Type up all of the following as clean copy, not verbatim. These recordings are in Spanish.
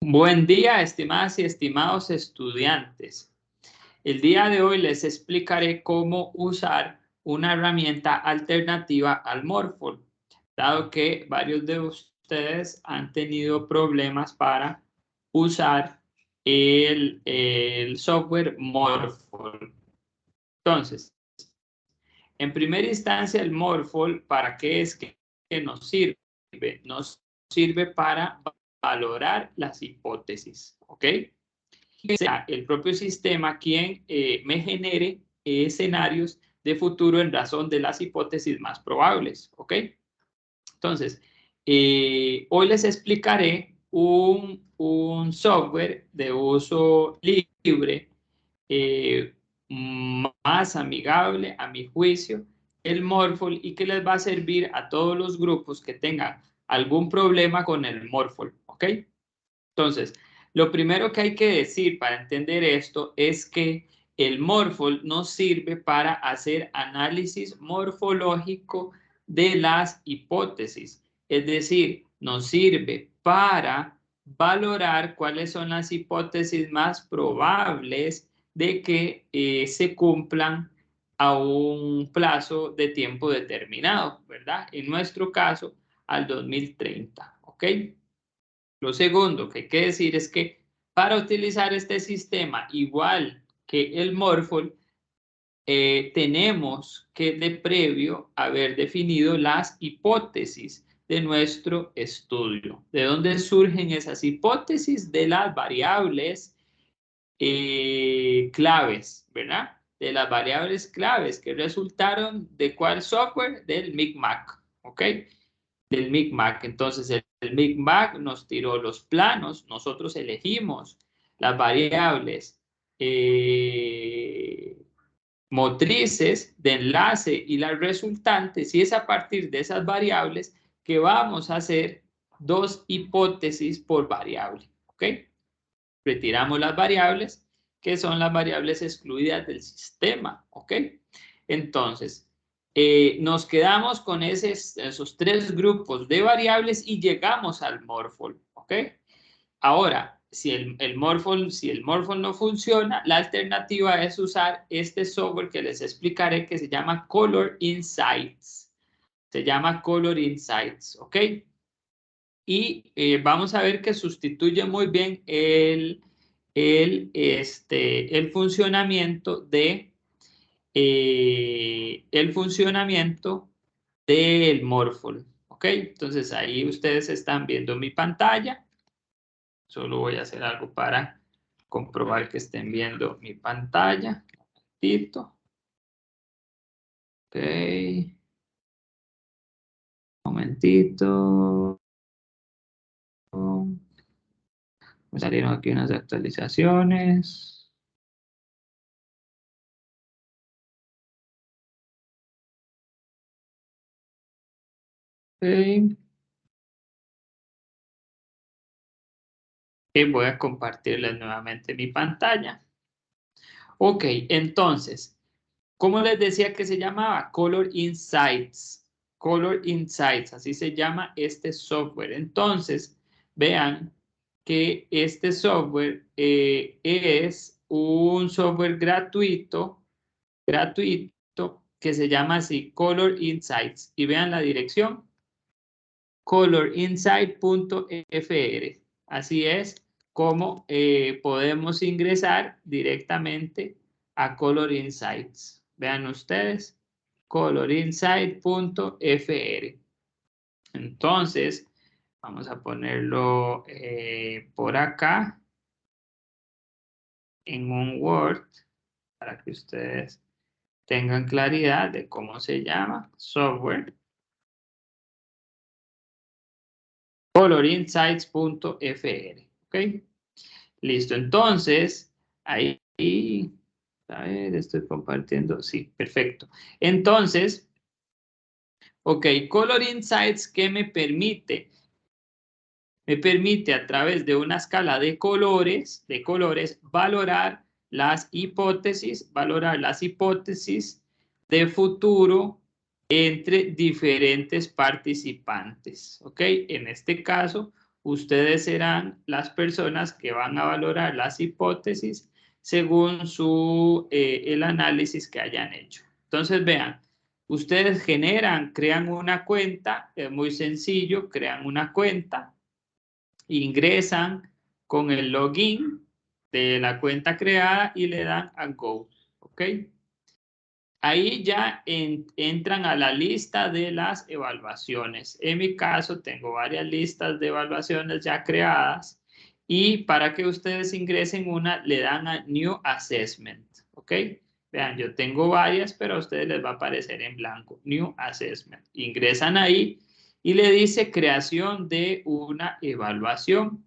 Buen día, estimadas y estimados estudiantes. El día de hoy les explicaré cómo usar una herramienta alternativa al Morphle, dado que varios de ustedes han tenido problemas para usar el software Morphle. Entonces, en primera instancia, el Morphle, ¿para qué es que nos sirve? Nos sirve para valorar las hipótesis, ¿ok? Sea el propio sistema quien me genere escenarios de futuro en razón de las hipótesis más probables, ¿ok? Entonces, hoy les explicaré un software de uso libre más amigable, a mi juicio, el Morphle, y que les va a servir a todos los grupos que tengan algún problema con el Morphle, ¿ok? Entonces, lo primero que hay que decir para entender esto es que el Morphle nos sirve para hacer análisis morfológico de las hipótesis. Es decir, nos sirve para valorar cuáles son las hipótesis más probables de que se cumplan a un plazo de tiempo determinado, ¿verdad? En nuestro caso, al 2030, ¿ok? Lo segundo que hay que decir es que para utilizar este sistema igual que el Morphle, tenemos que de previo haber definido las hipótesis de nuestro estudio. ¿De dónde surgen esas hipótesis? De las variables claves, ¿verdad? De las variables claves que resultaron de cuál software, del Micmac, ¿ok? Del Micmac. Entonces el Micmac nos tiró los planos, nosotros elegimos las variables motrices de enlace y las resultantes, y es a partir de esas variables que vamos a hacer dos hipótesis por variable, ¿ok? Retiramos las variables que son las variables excluidas del sistema, ¿ok? Entonces, nos quedamos con esos tres grupos de variables y llegamos al Morphle, ¿ok? Ahora, si el Morphle no funciona, la alternativa es usar este software que les explicaré que se llama Color Insights. Se llama Color Insights, ¿ok? Y vamos a ver que sustituye muy bien el funcionamiento del Morphle, ¿ok? Entonces ahí ustedes están viendo mi pantalla. Solo voy a hacer algo para comprobar que estén viendo mi pantalla. Un momentito. Ok. Un momentito. Me salieron aquí unas actualizaciones. Ok. Y voy a compartirles nuevamente mi pantalla. Ok, entonces, ¿cómo les decía que se llamaba? Color Insights. Color Insights, así se llama este software. Entonces, vean que este software es un software gratuito, que se llama así, Color Insights. Y vean la dirección, colorinsight.fr. Así es como podemos ingresar directamente a Color Insights. Vean ustedes, colorinsight.fr. Entonces, vamos a ponerlo por acá en un Word para que ustedes tengan claridad de cómo se llama software. colorinsights.fr. ¿Ok? Listo. Entonces, ahí, a ver, estoy compartiendo. Sí, perfecto. Entonces, ok, Color Insights, ¿qué me permite? Me permite a través de una escala de colores, valorar las hipótesis de futuro entre diferentes participantes, ¿ok? En este caso, ustedes serán las personas que van a valorar las hipótesis según el análisis que hayan hecho. Entonces, vean, ustedes crean una cuenta, es muy sencillo, crean una cuenta, ingresan con el login de la cuenta creada y le dan a Go, ¿ok? Ahí ya entran a la lista de las evaluaciones. En mi caso, tengo varias listas de evaluaciones ya creadas y para que ustedes ingresen una, le dan a New Assessment, ¿ok? Vean, yo tengo varias, pero a ustedes les va a aparecer en blanco, New Assessment. Ingresan ahí y le dice creación de una evaluación.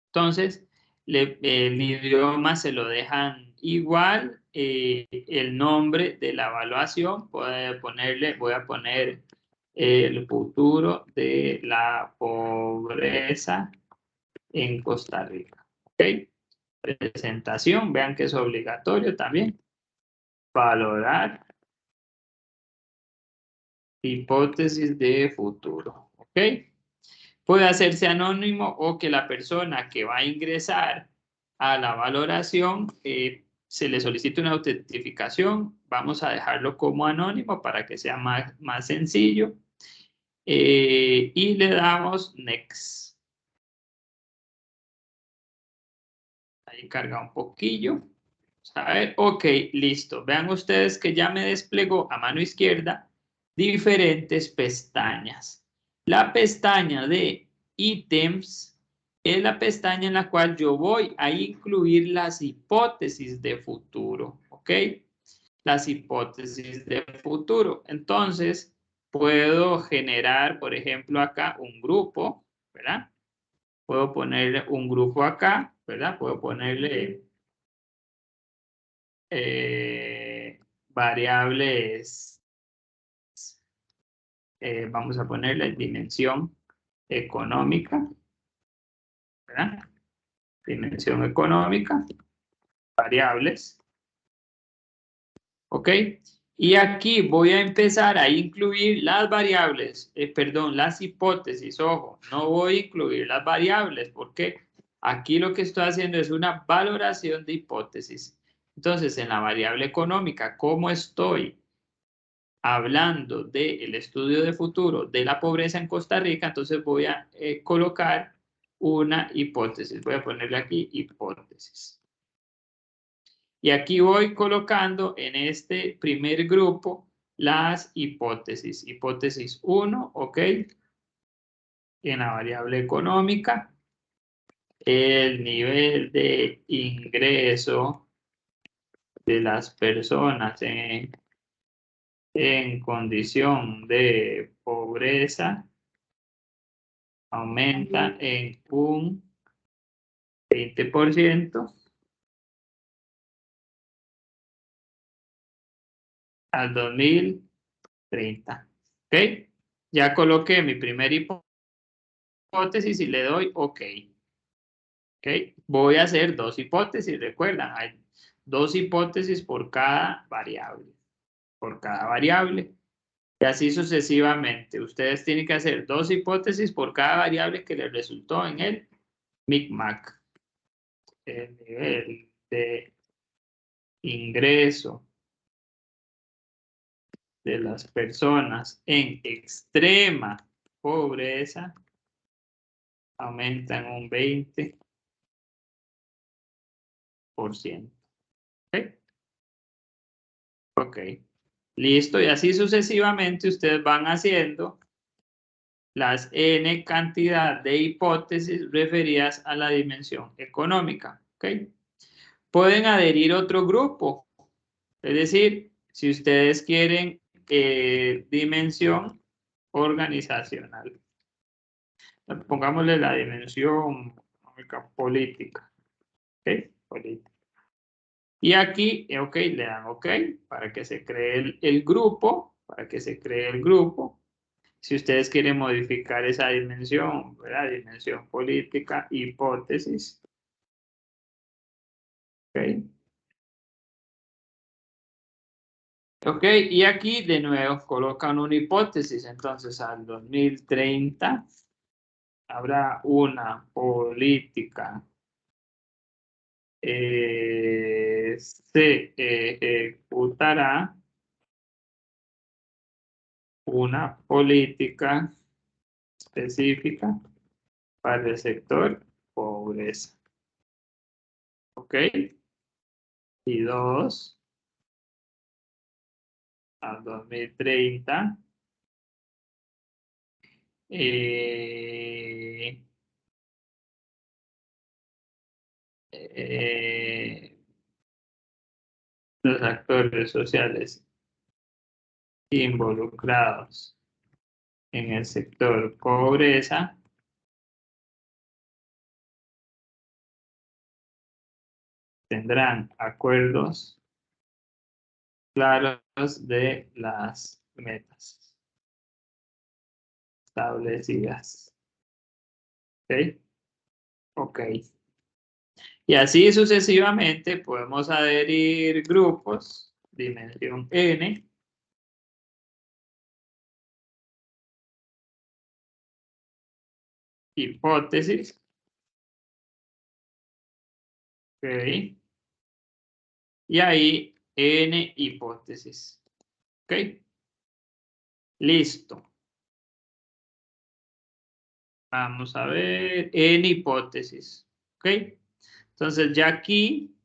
Entonces, el idioma se lo dejan igual, el nombre de la evaluación, voy a poner el futuro de la pobreza en Costa Rica. ¿Ok? Presentación, vean que es obligatorio también. Valorar hipótesis de futuro. ¿Ok? Puede hacerse anónimo o que la persona que va a ingresar a la valoración se le solicite una autentificación. Vamos a dejarlo como anónimo para que sea más sencillo. Y le damos Next. Ahí carga un poquillo. Vamos a ver, ok, listo. Vean ustedes que ya me desplegó a mano izquierda diferentes pestañas. La pestaña de ítems es la pestaña en la cual yo voy a incluir las hipótesis de futuro, ¿ok? Las hipótesis de futuro. Entonces, puedo generar, por ejemplo, acá un grupo, ¿verdad? Puedo ponerle un grupo acá, ¿verdad? Puedo ponerle variables, vamos a ponerle dimensión económica, ¿verdad? Dimensión económica, variables, ¿ok? Y aquí voy a empezar a incluir las variables, perdón, las hipótesis, ojo, no voy a incluir las variables, porque aquí lo que estoy haciendo es una valoración de hipótesis. Entonces, en la variable económica, ¿cómo estoy hablando del estudio de futuro de la pobreza en Costa Rica? Entonces voy a colocar una hipótesis. Voy a ponerle aquí hipótesis. Y aquí voy colocando en este primer grupo las hipótesis. Hipótesis 1, ¿ok? En la variable económica, el nivel de ingreso de las personas en condición de pobreza aumenta en un 20% al 2030. ¿Ok? Ya coloqué mi primera hipótesis y le doy OK. ¿Ok? Voy a hacer dos hipótesis. Recuerdan, hay dos hipótesis por cada variable. Por cada variable. Y así sucesivamente. Ustedes tienen que hacer dos hipótesis por cada variable que les resultó en el MICMAC. El nivel de ingreso de las personas en extrema pobreza aumentan un 20%. ¿Ok? Ok. Listo. Y así sucesivamente ustedes van haciendo las n cantidad de hipótesis referidas a la dimensión económica. ¿Ok? Pueden adherir otro grupo. Es decir, si ustedes quieren dimensión organizacional. Pongámosle la dimensión política. ¿Ok? Política. Y aquí, ok, le dan OK para que se cree el grupo, para que se cree el grupo. Si ustedes quieren modificar esa dimensión, ¿verdad? Dimensión política, hipótesis. ¿Ok? Ok, y aquí de nuevo colocan una hipótesis. Entonces, al 2030 habrá una política. Se ejecutará una política específica para el sector pobreza. ¿Ok? Y 2, al 2030, eh, eh, los actores sociales involucrados en el sector pobreza tendrán acuerdos claros de las metas establecidas. ¿Ok? Ok. Y así sucesivamente podemos adherir grupos, dimensión n, hipótesis, ¿ok? Y ahí n hipótesis, ¿ok? Listo. Vamos a ver, n hipótesis, ¿ok? Entonces ya aquí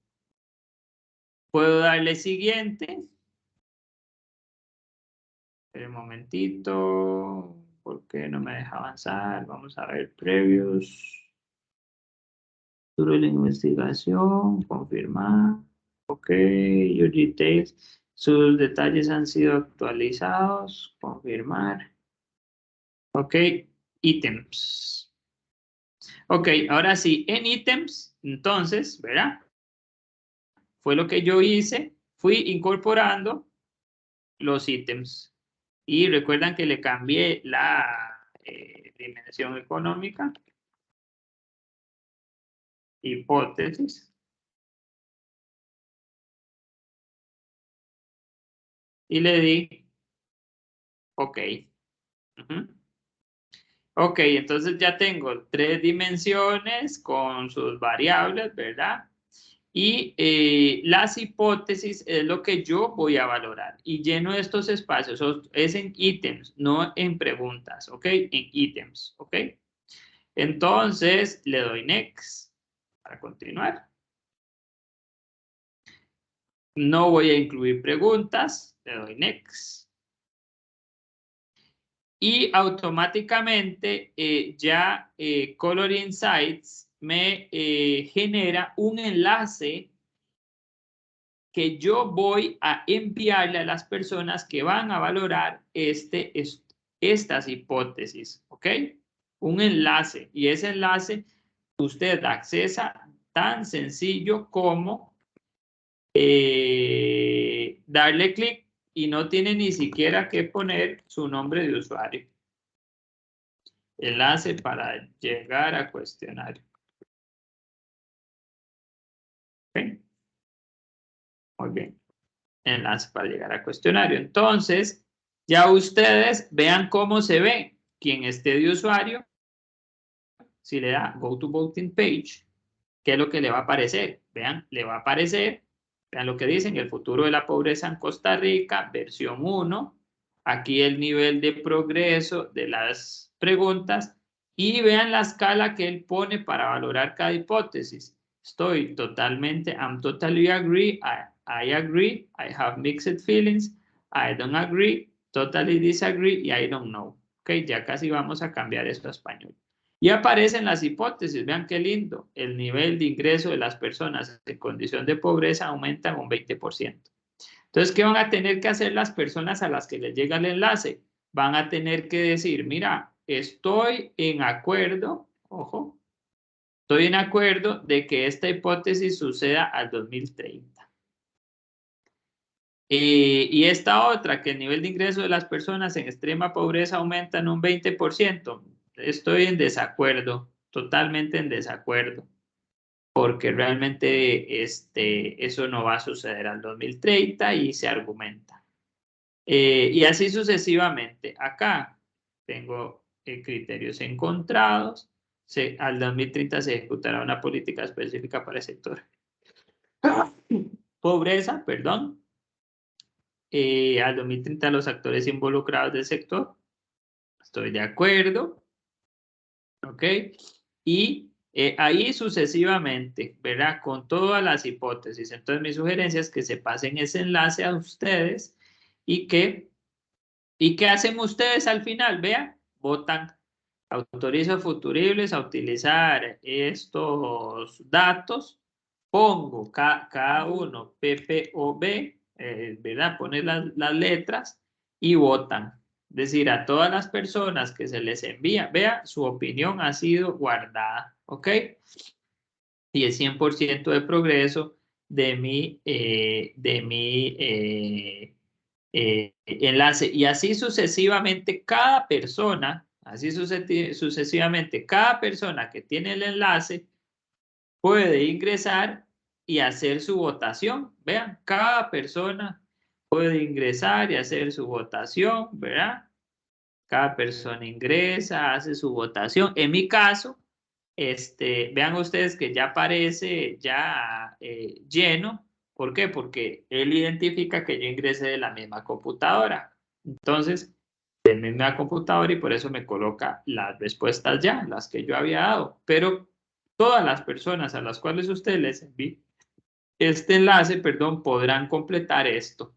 puedo darle siguiente. Espera un momentito, ¿por qué no me deja avanzar? Vamos a ver previos. Sobre la investigación, confirmar. Ok, your details. Sus detalles han sido actualizados. Confirmar. Ok, ítems. Ok, ahora sí, en ítems, entonces, ¿verdad? Fue lo que yo hice. Fui incorporando los ítems. Y recuerdan que le cambié la dimensión económica. Hipótesis. Y le di OK. Ok, entonces ya tengo 3 dimensiones con sus variables, ¿verdad? Y las hipótesis es lo que yo voy a valorar. Y lleno estos espacios, es en ítems, no en preguntas, ¿ok? En ítems, ¿ok? Entonces le doy next para continuar. No voy a incluir preguntas, le doy next. Y automáticamente ya Color Insights me genera un enlace que yo voy a enviarle a las personas que van a valorar estas hipótesis, ¿ok? Un enlace, y ese enlace usted accesa tan sencillo como darle clic y no tiene ni siquiera que poner su nombre de usuario. Enlace para llegar a cuestionario. ¿Ok? Muy bien. Enlace para llegar a cuestionario. Entonces, ya ustedes vean cómo se ve quien esté de usuario. Si le da Go to Voting Page, ¿qué es lo que le va a aparecer? Vean, le va a aparecer, vean lo que dicen, el futuro de la pobreza en Costa Rica, versión 1. Aquí el nivel de progreso de las preguntas y vean la escala que él pone para valorar cada hipótesis. I'm totally agree, I agree, I have mixed feelings, I don't agree, totally disagree y I don't know. Ok, ya casi vamos a cambiar esto a español. Y aparecen las hipótesis, vean qué lindo, el nivel de ingreso de las personas en condición de pobreza aumenta en un 20%. Entonces, ¿qué van a tener que hacer las personas a las que les llega el enlace? Van a tener que decir, mira, estoy en acuerdo, ojo, estoy en acuerdo de que esta hipótesis suceda al 2030. Y esta otra, que el nivel de ingreso de las personas en extrema pobreza aumenta en un 20%, estoy en desacuerdo, totalmente en desacuerdo, porque realmente eso no va a suceder al 2030 y se argumenta. Y así sucesivamente. Acá tengo criterios encontrados. Al 2030 se ejecutará una política específica para el sector. Pobreza, perdón. Al 2030 los actores involucrados del sector. Estoy de acuerdo. ¿Ok? Y ahí sucesivamente, ¿verdad? Con todas las hipótesis. Entonces mi sugerencia es que se pasen ese enlace a ustedes y que ¿y qué hacen ustedes al final? Vean, votan, autorizo futuribles a utilizar estos datos, pongo cada uno, PPOB, ¿verdad? Ponen las letras y votan. Es decir, a todas las personas que se les envía, vea, su opinión ha sido guardada, ¿ok? Y el 100% de progreso de mi enlace. Y así sucesivamente, sucesivamente, cada persona que tiene el enlace puede ingresar y hacer su votación. Vean, cada persona puede ingresar y hacer su votación, ¿verdad? Cada persona ingresa, hace su votación. En mi caso, vean ustedes que ya aparece ya lleno. ¿Por qué? Porque él identifica que yo ingresé de la misma computadora. Entonces, de la misma computadora y por eso me coloca las respuestas ya, las que yo había dado. Pero todas las personas a las cuales ustedes les envíen este enlace, perdón, podrán completar esto.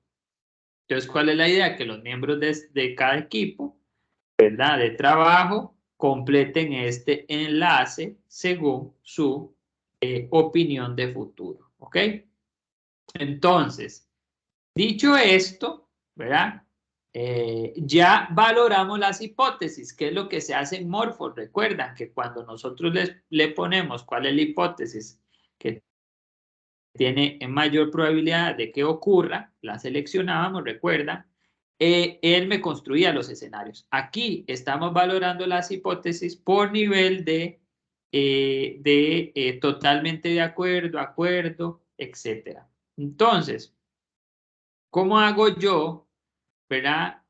Entonces, ¿cuál es la idea? Que los miembros de cada equipo, ¿verdad? De trabajo, completen este enlace según su opinión de futuro, ¿ok? Entonces, dicho esto, ¿verdad? Ya valoramos las hipótesis, que es lo que se hace en Morpho. Recuerdan que cuando nosotros le ponemos cuál es la hipótesis que tiene mayor probabilidad de que ocurra, la seleccionábamos, recuerdan, él me construía los escenarios. Aquí estamos valorando las hipótesis por nivel de totalmente de acuerdo, etcétera. Entonces, ¿cómo hago yo? ¿Verdad?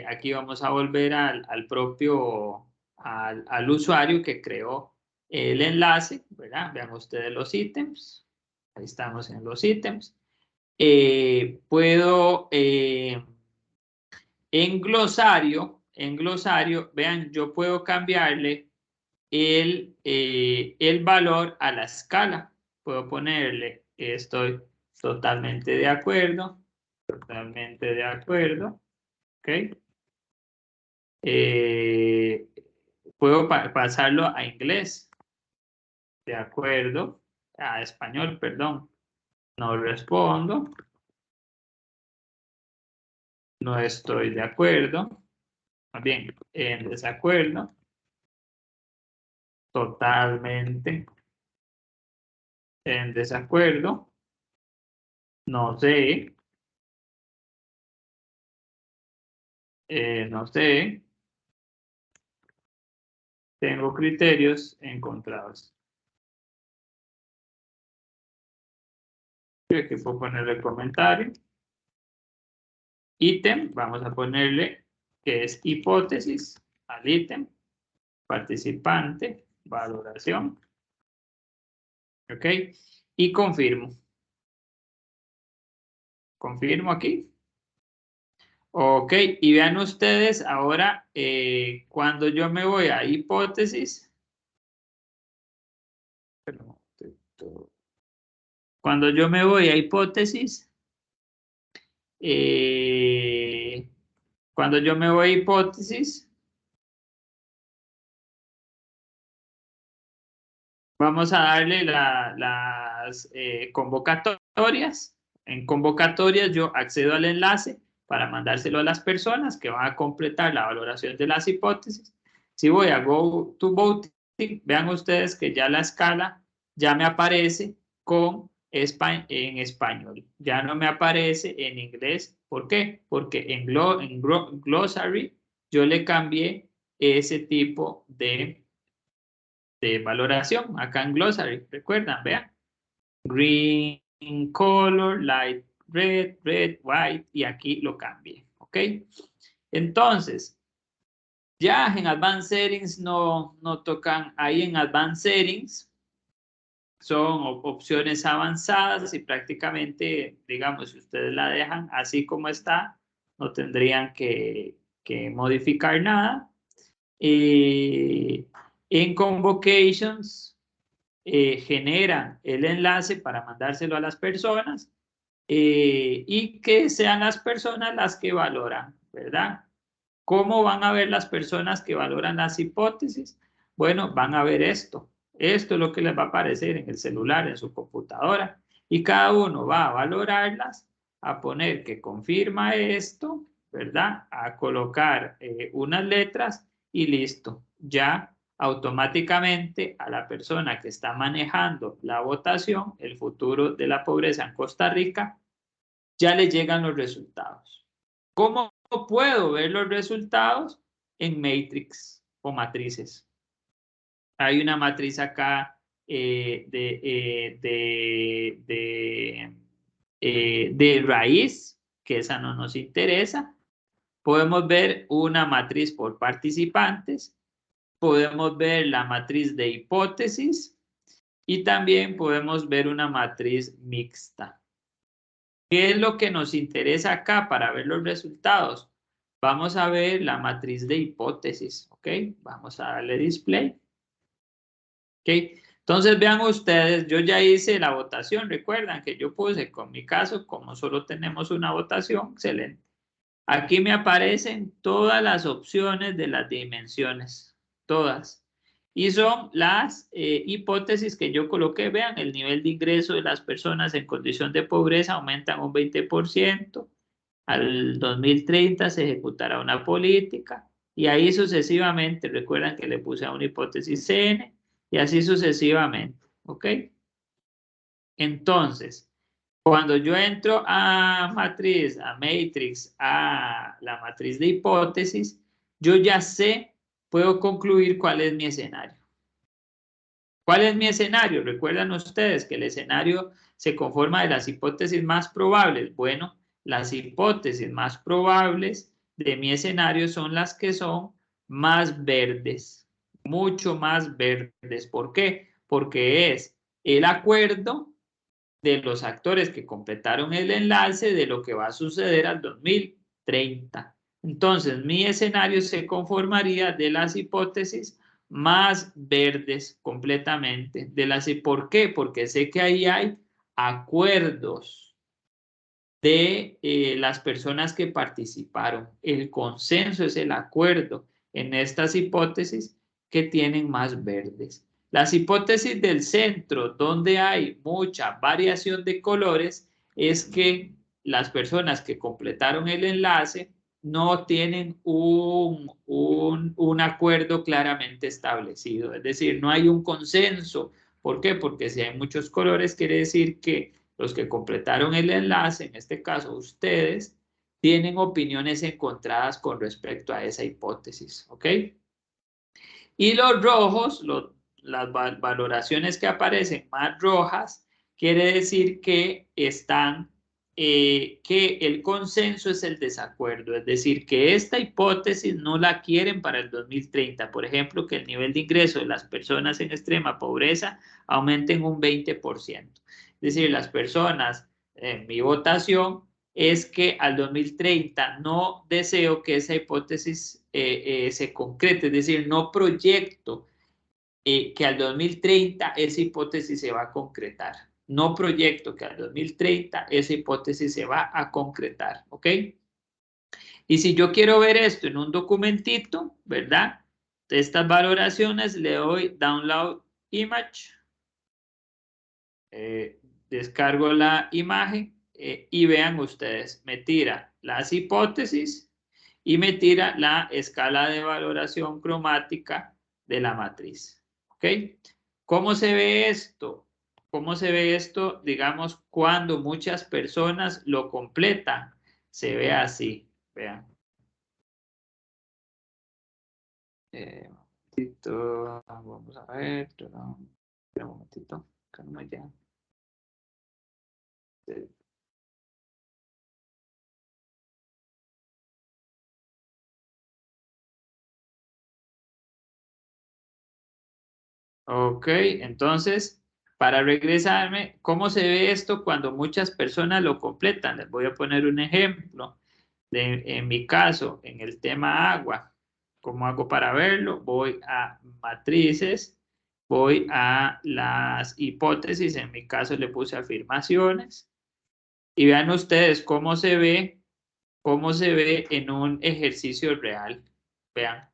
Aquí vamos a volver al usuario que creó el enlace, ¿verdad? Vean ustedes los ítems. Ahí estamos en los ítems. Puedo en glosario, vean, yo puedo cambiarle el valor a la escala. Puedo ponerle, estoy totalmente de acuerdo, ¿ok? Puedo pasarlo a inglés, de acuerdo, a español, perdón. No respondo, no estoy de acuerdo, más bien, en desacuerdo, totalmente en desacuerdo, no sé, no sé, tengo criterios encontrados. Aquí puedo ponerle comentario. Ítem, vamos a ponerle que es hipótesis al ítem, participante, valoración. ¿Ok? Y confirmo. Confirmo aquí. Ok, y vean ustedes ahora, cuando yo me voy a hipótesis, cuando yo me voy a hipótesis, cuando yo me voy a hipótesis, vamos a darle las convocatorias. En convocatorias yo accedo al enlace para mandárselo a las personas que van a completar la valoración de las hipótesis. Si voy a Go to Voting, vean ustedes que ya la escala ya me aparece en español. Ya no me aparece en inglés. ¿Por qué? Porque en Glossary yo le cambié ese tipo de valoración acá en Glossary. Recuerdan, vean. Green color, light red, red, white, y aquí lo cambié. ¿Ok? ¿ok? Entonces, ya en Advanced Settings no tocan, ahí en Advanced Settings son opciones avanzadas y prácticamente, digamos, si ustedes la dejan así como está, no tendrían que modificar nada. En Convocations generan el enlace para mandárselo a las personas y que sean las personas las que valoran, ¿verdad? ¿Cómo van a ver las personas que valoran las hipótesis? Bueno, van a ver esto. Esto es lo que les va a aparecer en el celular, en su computadora. Y cada uno va a valorarlas, a poner que confirma esto, ¿verdad? A colocar unas letras y listo. Ya automáticamente a la persona que está manejando la votación, el futuro de la pobreza en Costa Rica, ya le llegan los resultados. ¿Cómo puedo ver los resultados? En matrix o matrices. Hay una matriz acá de raíz, que esa no nos interesa. Podemos ver una matriz por participantes. Podemos ver la matriz de hipótesis. Y también podemos ver una matriz mixta. ¿Qué es lo que nos interesa acá para ver los resultados? Vamos a ver la matriz de hipótesis, ¿ok? Vamos a darle display. ¿Ok? Entonces vean ustedes, yo ya hice la votación, recuerdan que yo puse con mi caso, como solo tenemos una votación, excelente. Aquí me aparecen todas las opciones de las dimensiones, todas. Y son las hipótesis que yo coloqué. Vean, el nivel de ingreso de las personas en condición de pobreza aumenta un 20%. Al 2030 se ejecutará una política. Y ahí sucesivamente, recuerdan que le puse a una hipótesis CN, y así sucesivamente. ¿Ok? Entonces, cuando yo entro a matriz, a matrix, a la matriz de hipótesis, yo ya sé, puedo concluir cuál es mi escenario. ¿Cuál es mi escenario? Recuerdan ustedes que el escenario se conforma de las hipótesis más probables. Bueno, las hipótesis más probables de mi escenario son las que son más verdes, mucho más verdes. ¿Por qué? Porque es el acuerdo de los actores que completaron el enlace de lo que va a suceder al 2030. Entonces, mi escenario se conformaría de las hipótesis más verdes completamente. ¿Por qué? Porque sé que ahí hay acuerdos de las personas que participaron. El consenso es el acuerdo en estas hipótesis que tienen más verdes. Las hipótesis del centro, donde hay mucha variación de colores, es que las personas que completaron el enlace no tienen un acuerdo claramente establecido, es decir, no hay un consenso. ¿Por qué? Porque si hay muchos colores, quiere decir que los que completaron el enlace, en este caso ustedes, tienen opiniones encontradas con respecto a esa hipótesis, ¿ok? Y los rojos, las valoraciones que aparecen más rojas, quiere decir que que el consenso es el desacuerdo, es decir, que esta hipótesis no la quieren para el 2030. Por ejemplo, que el nivel de ingreso de las personas en extrema pobreza aumente en un 20%. Es decir, las personas, en mi votación, es que al 2030 no deseo que esa hipótesis se concrete, es decir, no proyecto que al 2030 esa hipótesis se va a concretar. No proyecto que al 2030 esa hipótesis se va a concretar, ¿ok? Y si yo quiero ver esto en un documentito, ¿verdad? De estas valoraciones le doy Download Image, descargo la imagen y vean ustedes, me tira las hipótesis y me tira la escala de valoración cromática de la matriz. ¿Ok? ¿Cómo se ve esto? ¿Cómo se ve esto, digamos, cuando muchas personas lo completan? Se ve así, vean. Un momentito, vamos a ver, un momentito, calma ya. Ok, entonces, para regresarme, ¿cómo se ve esto cuando muchas personas lo completan? Les voy a poner un ejemplo. En mi caso, en el tema agua, ¿cómo hago para verlo? Voy a matrices, voy a las hipótesis, en mi caso le puse afirmaciones, y vean ustedes cómo se ve en un ejercicio real. Vean.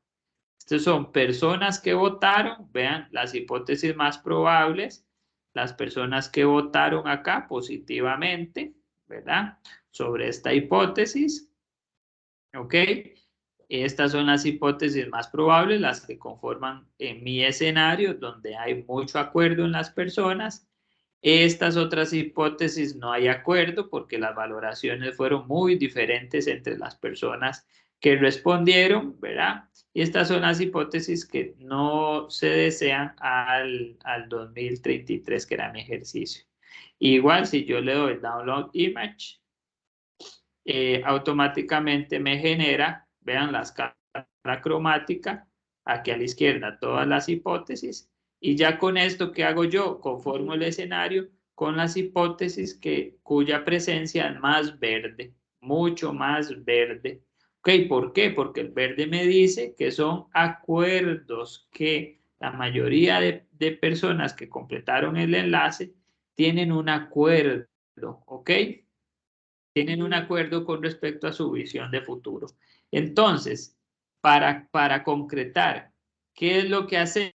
Estos son personas que votaron, vean las hipótesis más probables, las personas que votaron acá positivamente, ¿verdad? Sobre esta hipótesis, ¿ok? Estas son las hipótesis más probables, las que conforman en mi escenario, donde hay mucho acuerdo en las personas. Estas otras hipótesis no hay acuerdo porque las valoraciones fueron muy diferentes entre las personas que respondieron, ¿verdad? Y estas son las hipótesis que no se desean al 2033, que era mi ejercicio. Igual, si yo le doy Download Image, automáticamente me genera, vean la escala cromática, aquí a la izquierda todas las hipótesis, y ya con esto, ¿qué hago yo? Conformo el escenario con las hipótesis cuya presencia es más verde, mucho más verde. Ok, ¿por qué? Porque el verde me dice que son acuerdos que la mayoría de personas que completaron el enlace tienen un acuerdo, ¿ok? Tienen un acuerdo con respecto a su visión de futuro. Entonces, para concretar, ¿qué es lo que hacemos?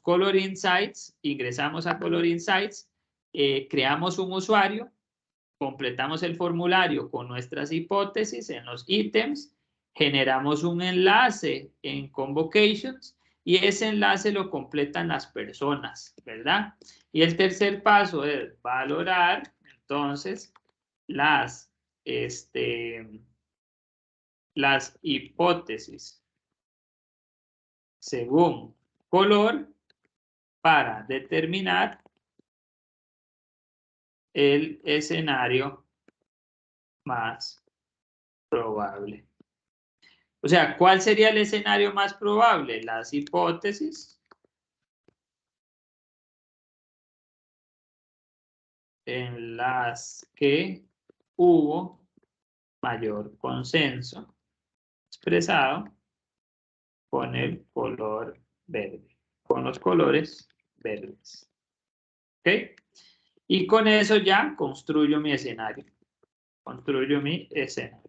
Color Insights, ingresamos a Color Insights, creamos un usuario, completamos el formulario con nuestras hipótesis en los ítems, generamos un enlace en Convocations y ese enlace lo completan las personas, ¿verdad? Y el tercer paso es valorar, entonces, las, las hipótesis según color para determinar el escenario más probable. O sea, ¿cuál sería el escenario más probable? Las hipótesis en las que hubo mayor consenso expresado con el color verde, con los colores verdes. ¿Ok? Y con eso ya construyo mi escenario. Construyo mi escenario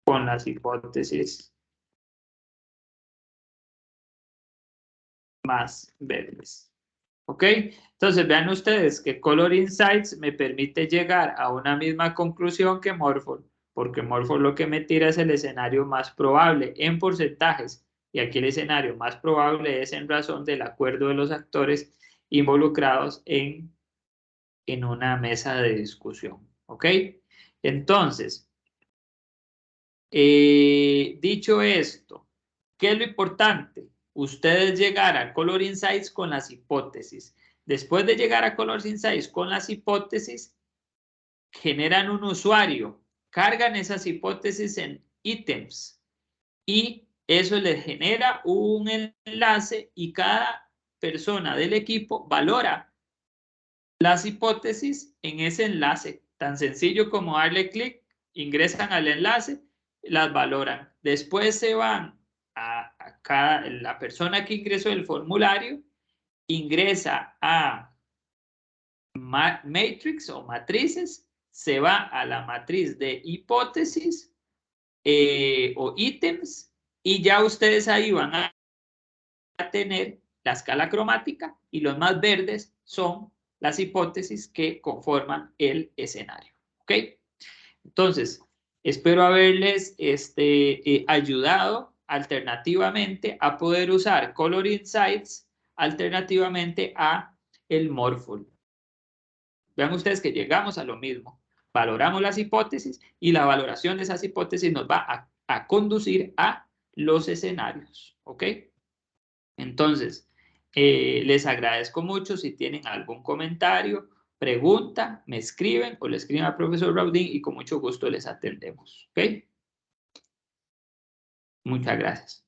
con las hipótesis más verdes. ¿Ok? Entonces vean ustedes que Color Insights me permite llegar a una misma conclusión que Morphle, porque Morphle lo que me tira es el escenario más probable en porcentajes, y aquí el escenario más probable es en razón del acuerdo de los actores involucrados en una mesa de discusión. ¿Ok? Entonces, dicho esto, ¿qué es lo importante? Ustedes llegar a Color Insights con las hipótesis. Después de llegar a Color Insights con las hipótesis, generan un usuario, cargan esas hipótesis en ítems y eso les genera un enlace y cada persona del equipo valora las hipótesis en ese enlace. Tan sencillo como darle clic, ingresan al enlace, las valoran. Después se van a cada, la persona que ingresó el formulario, ingresa a matrix o matrices, se va a la matriz de hipótesis o ítems y ya ustedes ahí van a tener la escala cromática y los más verdes son las hipótesis que conforman el escenario. ¿Ok? Entonces, espero haberles ayudado alternativamente a poder usar Color Insights alternativamente a el Morphle. Vean ustedes que llegamos a lo mismo. Valoramos las hipótesis y la valoración de esas hipótesis nos va a conducir a los escenarios. ¿Ok? Entonces, les agradezco mucho si tienen algún comentario, pregunta, me escriben o le escriben al profesor Raudín y con mucho gusto les atendemos. ¿Ok? Muchas gracias.